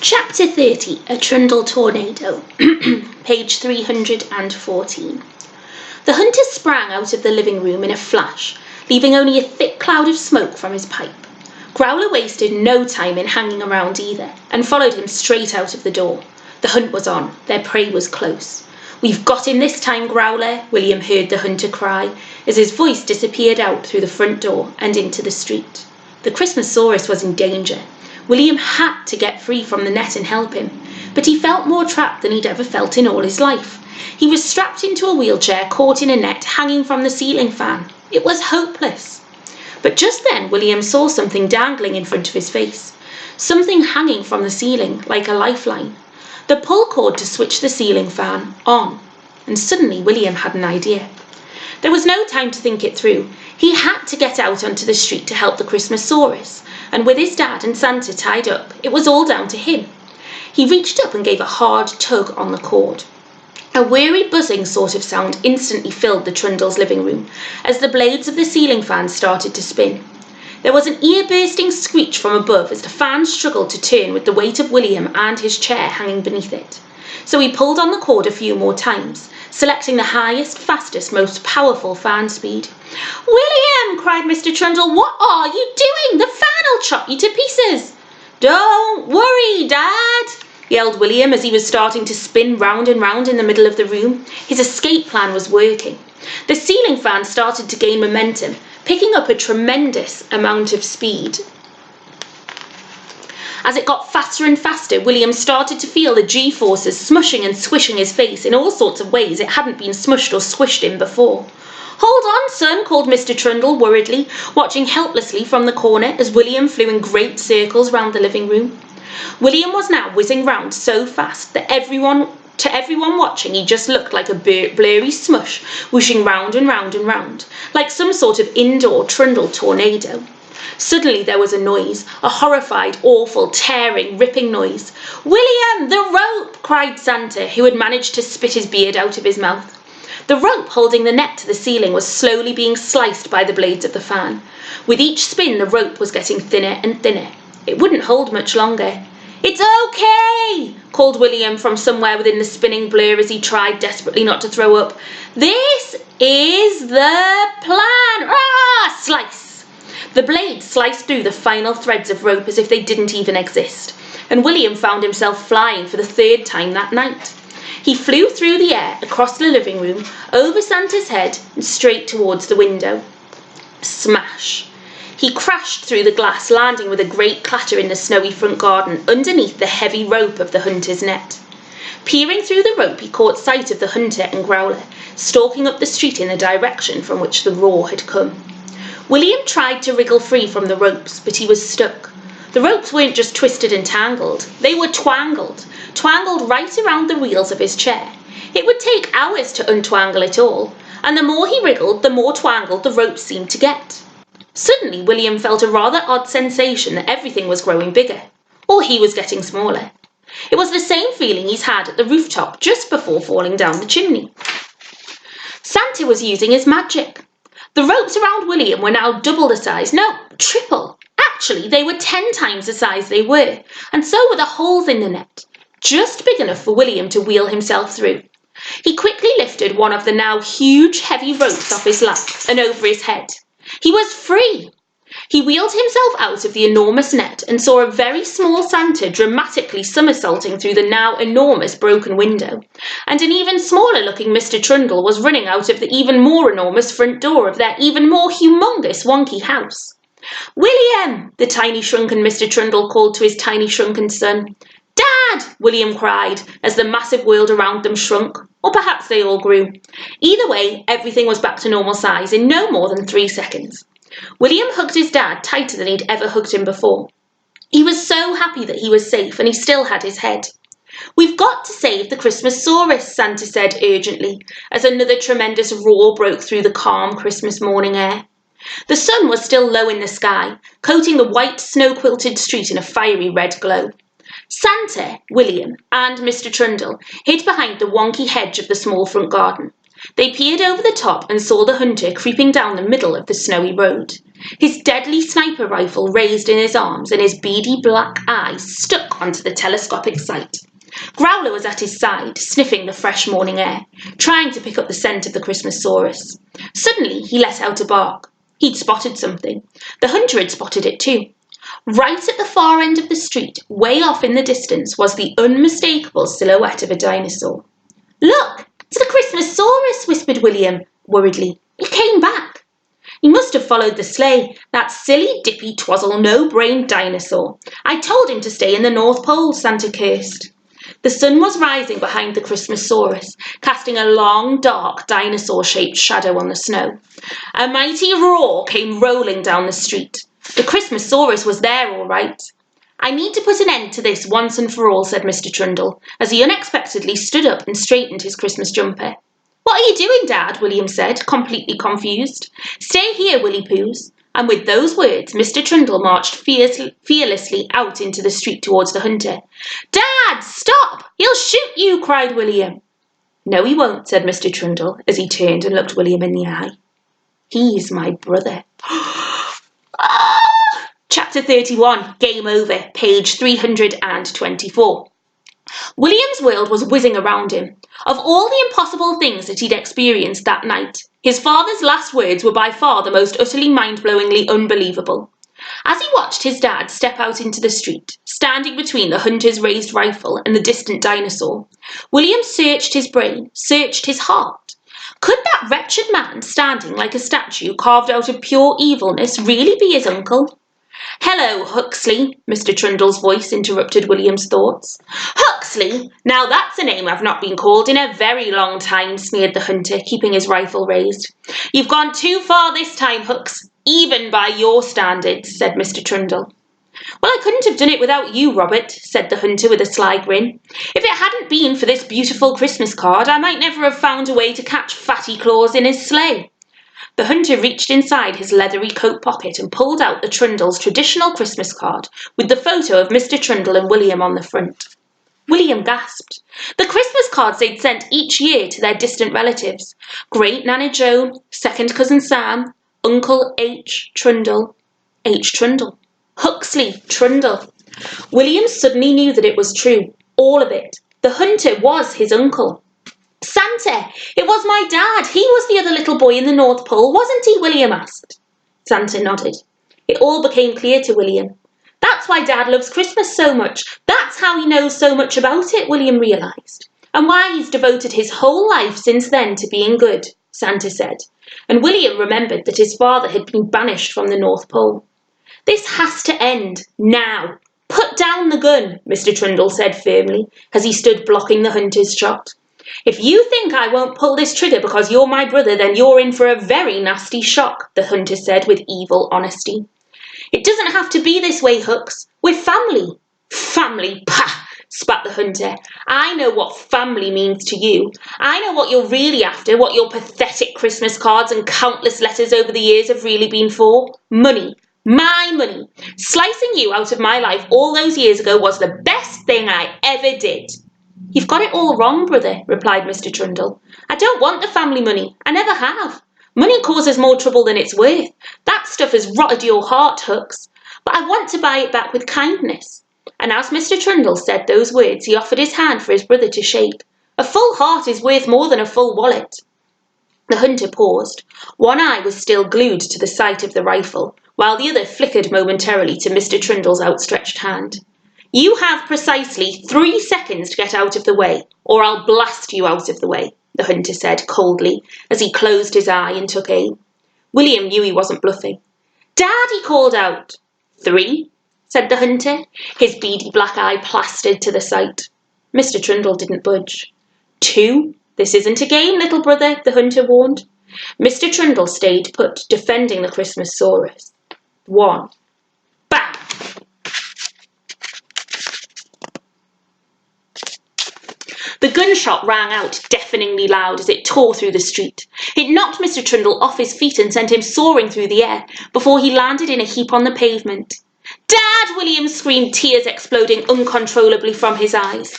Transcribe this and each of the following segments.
Chapter 30, A Trundle Tornado, page 314. The hunter sprang out of the living room in a flash, leaving only a thick cloud of smoke from his pipe. Growler wasted no time in hanging around either, and followed him straight out of the door. The hunt was on, their prey was close. "We've got him this time, Growler," William heard the hunter cry, as his voice disappeared out through the front door and into the street. The Christmasaurus was in danger. William had to get free from the net and help him, but he felt more trapped than he'd ever felt in all his life. He was strapped into a wheelchair, caught in a net, hanging from the ceiling fan. It was hopeless. But just then William saw something dangling in front of his face, something hanging from the ceiling like a lifeline. The pull cord to switch the ceiling fan on, and suddenly William had an idea. There was no time to think it through. He had to get out onto the street to help the Christmasaurus, and with his dad and Santa tied up, it was all down to him. He reached up and gave a hard tug on the cord. A weary buzzing sort of sound instantly filled the Trundle's living room as the blades of the ceiling fan started to spin. There was an ear-bursting screech from above as the fan struggled to turn with the weight of William and his chair hanging beneath it. So he pulled on the cord a few more times, selecting the highest, fastest, most powerful fan speed. "William!" cried Mr. Trundle. "What are you doing? The fan will chop you to pieces!" "Don't worry, Dad!" yelled William as he was starting to spin round and round in the middle of the room. His escape plan was working. The ceiling fan started to gain momentum, picking up a tremendous amount of speed. As it got faster and faster, William started to feel the G-forces smushing and swishing his face in all sorts of ways it hadn't been smushed or squished in before. "Hold on, son," called Mr. Trundle worriedly, watching helplessly from the corner as William flew in great circles round the living room. William was now whizzing round so fast that to everyone watching he just looked like a blurry smush, whooshing round and round and round, like some sort of indoor Trundle tornado. Suddenly there was a noise, a horrified, awful, tearing, ripping noise. "William, the rope!" cried Santa, who had managed to spit his beard out of his mouth. The rope holding the net to the ceiling was slowly being sliced by the blades of the fan. With each spin the rope was getting thinner and thinner. It wouldn't hold much longer. "It's okay!" called William from somewhere within the spinning blur as he tried desperately not to throw up. "This is the plan!" Ah! Slice! The blades sliced through the final threads of rope as if they didn't even exist, and William found himself flying for the third time that night. He flew through the air, across the living room, over Santa's head, and straight towards the window. Smash! He crashed through the glass, landing with a great clatter in the snowy front garden underneath the heavy rope of the hunter's net. Peering through the rope, he caught sight of the hunter and Growler, stalking up the street in the direction from which the roar had come. William tried to wriggle free from the ropes, but he was stuck. The ropes weren't just twisted and tangled, they were twangled right around the wheels of his chair. It would take hours to untwangle it all, and the more he wriggled, the more twangled the ropes seemed to get. Suddenly, William felt a rather odd sensation that everything was growing bigger, or he was getting smaller. It was the same feeling he's had at the rooftop just before falling down the chimney. Santa was using his magic. The ropes around William were now double the size, no, triple. Actually, they were 10 times the size they were, and so were the holes in the net, just big enough for William to wheel himself through. He quickly lifted one of the now huge, heavy ropes off his lap and over his head. He was free! He wheeled himself out of the enormous net and saw a very small Santa dramatically somersaulting through the now enormous broken window, and an even smaller-looking Mr. Trundle was running out of the even more enormous front door of their even more humongous wonky house. "William!" the tiny shrunken Mr. Trundle called to his tiny shrunken son. "Dad!" William cried as the massive world around them shrunk, or perhaps they all grew. Either way, everything was back to normal size in no more than 3 seconds. William hugged his dad tighter than he'd ever hugged him before. He was so happy that he was safe, and he still had his head. "We've got to save the Christmasaurus," Santa said urgently, as another tremendous roar broke through the calm Christmas morning air. The sun was still low in the sky, coating the white snow-quilted street in a fiery red glow. Santa, William, and Mr. Trundle hid behind the wonky hedge of the small front garden. They peered over the top and saw the hunter creeping down the middle of the snowy road. his deadly sniper rifle raised in his arms and his beady black eyes stuck onto the telescopic sight. Growler was at his side, sniffing the fresh morning air, trying to pick up the scent of the Christmasaurus. Suddenly, he let out a bark. He'd spotted something. The hunter had spotted it too. Right at the far end of the street, way off in the distance, was the unmistakable silhouette of a dinosaur. "Look, it's the Christmasaurus," whispered William worriedly. "It came back." "He must have followed the sleigh, that silly, dippy, twazzle, no-brained dinosaur. I told him to stay in the North Pole," Santa cursed. The sun was rising behind the Christmasaurus, casting a long, dark, dinosaur-shaped shadow on the snow. A mighty roar came rolling down the street. The Christmasaurus was there, all right. "I need to put an end to this once and for all," said Mr. Trundle, as he unexpectedly stood up and straightened his Christmas jumper. "What are you doing, Dad?" William said, completely confused. "Stay here, Willy Poos." And with those words, Mr. Trundle marched fearlessly out into the street towards the hunter. "Dad, stop! He'll shoot you!" cried William. "No, he won't," said Mr. Trundle, as he turned and looked William in the eye. "He's my brother." Chapter 31, Game Over, page 324. William's world was whizzing around him. Of all the impossible things that he'd experienced that night, his father's last words were by far the most utterly mind-blowingly unbelievable. As he watched his dad step out into the street, standing between the hunter's raised rifle and the distant dinosaur, William searched his brain, searched his heart. Could that wretched man standing like a statue carved out of pure evilness really be his uncle? "Hello, Huxley," Mr. Trundle's voice interrupted William's thoughts. "Huxley? Now that's a name I've not been called in a very long time," sneered the hunter, keeping his rifle raised. "You've gone too far this time, Hux, even by your standards," said Mr. Trundle. "Well, I couldn't have done it without you, Robert," said the hunter with a sly grin. "If it hadn't been for this beautiful Christmas card, I might never have found a way to catch Fatty Claus in his sleigh." The hunter reached inside his leathery coat pocket and pulled out the Trundle's traditional Christmas card with the photo of Mr. Trundle and William on the front. William gasped. The Christmas cards they'd sent each year to their distant relatives. Great Nana Joan, second cousin Sam, Uncle H. Trundle. H. Trundle. Huxley Trundle. William suddenly knew that it was true. All of it. The hunter was his uncle. "Santa, it was my dad. He was the other little boy in the North Pole, wasn't he?" William asked. Santa nodded. It all became clear to William. That's why Dad loves Christmas so much. That's how he knows so much about it, William realised. And why he's devoted his whole life since then to being good, Santa said. And William remembered that his father had been banished from the North Pole. "This has to end, now. Put down the gun," Mr. Trundle said firmly, as he stood blocking the hunter's shot. "If you think I won't pull this trigger because you're my brother, then you're in for a very nasty shock," the hunter said with evil honesty. "It doesn't have to be this way, Hux. We're family." "Family, pah!" spat the hunter. "I know what family means to you. I know what you're really after, what your pathetic Christmas cards and countless letters over the years have really been for. Money. My money. Slicing you out of my life all those years ago was the best thing I ever did." "You've got it all wrong, brother," replied Mr. Trundle. "I don't want the family money. I never have. Money causes more trouble than it's worth. That stuff has rotted your heart, Hux. But I want to buy it back with kindness." And as Mr. Trundle said those words, he offered his hand for his brother to shake. A full heart is worth more than a full wallet. The hunter paused. One eye was still glued to the sight of the rifle, while the other flickered momentarily to Mr. Trundle's outstretched hand. "You have precisely 3 seconds to get out of the way, or I'll blast you out of the way," the hunter said coldly, as he closed his eye and took aim. William knew he wasn't bluffing. "Dad," he called out. 3, said the hunter, his beady black eye plastered to the sight. Mr. Trundle didn't budge. 2, this isn't a game, little brother, the hunter warned. Mr. Trundle stayed put, defending the Christmasaurus. 1. Bang! The gunshot rang out deafeningly loud as it tore through the street. It knocked Mr. Trundle off his feet and sent him soaring through the air before he landed in a heap on the pavement. "Dad!" William screamed, tears exploding uncontrollably from his eyes.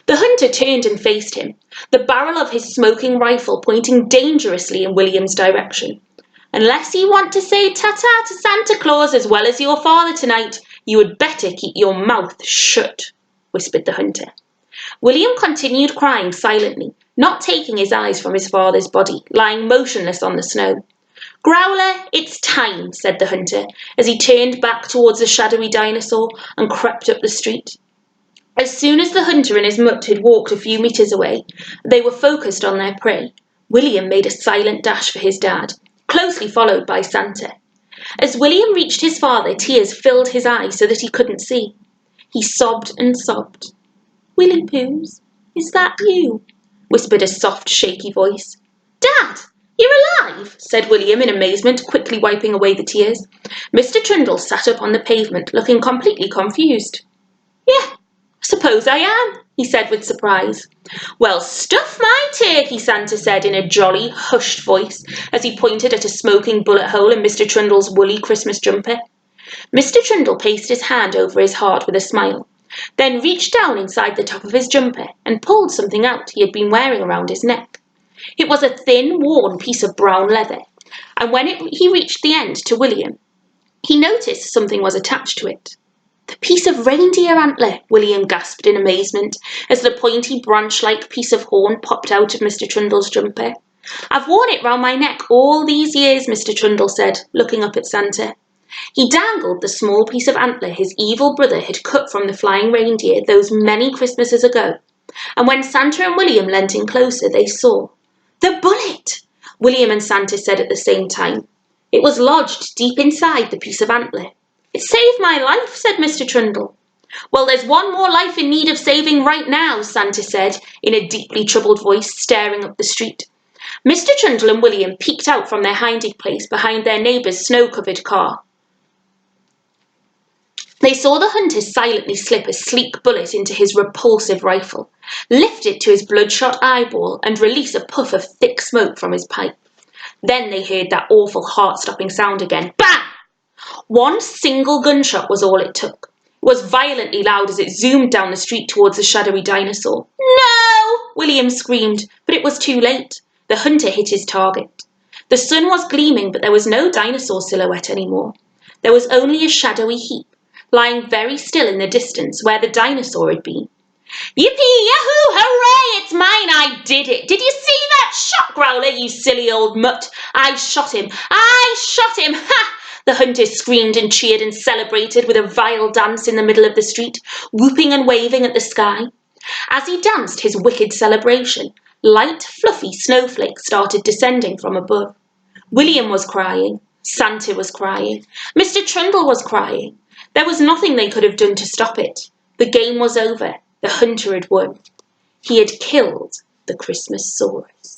The hunter turned and faced him, the barrel of his smoking rifle pointing dangerously in William's direction. Unless you want to say ta-ta to Santa Claus as well as your father tonight, you had better keep your mouth shut, whispered the hunter. William continued crying silently, not taking his eyes from his father's body, lying motionless on the snow. Growler, it's time, said the hunter, as he turned back towards the shadowy dinosaur and crept up the street. As soon as the hunter and his mutt had walked a few metres away, they were focused on their prey. William made a silent dash for his dad, closely followed by Santa. As William reached his father, tears filled his eyes so that he couldn't see. He sobbed and sobbed. Willy Poos, is that you? Whispered a soft, shaky voice. Dad, you're alive, said William in amazement, quickly wiping away the tears. Mr. Trundle sat up on the pavement, looking completely confused. Yeah, I suppose I am, he said with surprise. Well, stuff my turkey, Santa said in a jolly, hushed voice as he pointed at a smoking bullet hole in Mr. Trundle's woolly Christmas jumper. Mr. Trundle placed his hand over his heart with a smile, then reached down inside the top of his jumper and pulled something out he had been wearing around his neck. It was a thin, worn piece of brown leather, and when he reached the end to William, he noticed something was attached to it. The piece of reindeer antler, William gasped in amazement as the pointy branch-like piece of horn popped out of Mr. Trundle's jumper. I've worn it round my neck all these years, Mr. Trundle said, looking up at Santa. He dangled the small piece of antler his evil brother had cut from the flying reindeer those many Christmases ago, and when Santa and William leant in closer, they saw. The bullet! William and Santa said at the same time. It was lodged deep inside the piece of antler. It saved my life, said Mr. Trundle. Well, there's one more life in need of saving right now, Santa said in a deeply troubled voice, staring up the street. Mr. Trundle and William peeked out from their hiding place behind their neighbour's snow-covered car. They saw the hunter silently slip a sleek bullet into his repulsive rifle, lift it to his bloodshot eyeball, and release a puff of thick smoke from his pipe. Then they heard that awful heart-stopping sound again. Bang! One single gunshot was all it took. It was violently loud as it zoomed down the street towards the shadowy dinosaur. No! William screamed, but it was too late. The hunter hit his target. The sun was gleaming, but there was no dinosaur silhouette anymore. There was only a shadowy heap, lying very still in the distance where the dinosaur had been. Yippee, yahoo, hooray, it's mine, I did it. Did you see that shot, Growler, you silly old mutt? I shot him, ha! The hunter screamed and cheered and celebrated with a vile dance in the middle of the street, whooping and waving at the sky. As he danced his wicked celebration, light, fluffy snowflakes started descending from above. William was crying. Santa was crying. Mr. Trundle was crying. There was nothing they could have done to stop it. The game was over. The hunter had won. He had killed the Christmasaurus.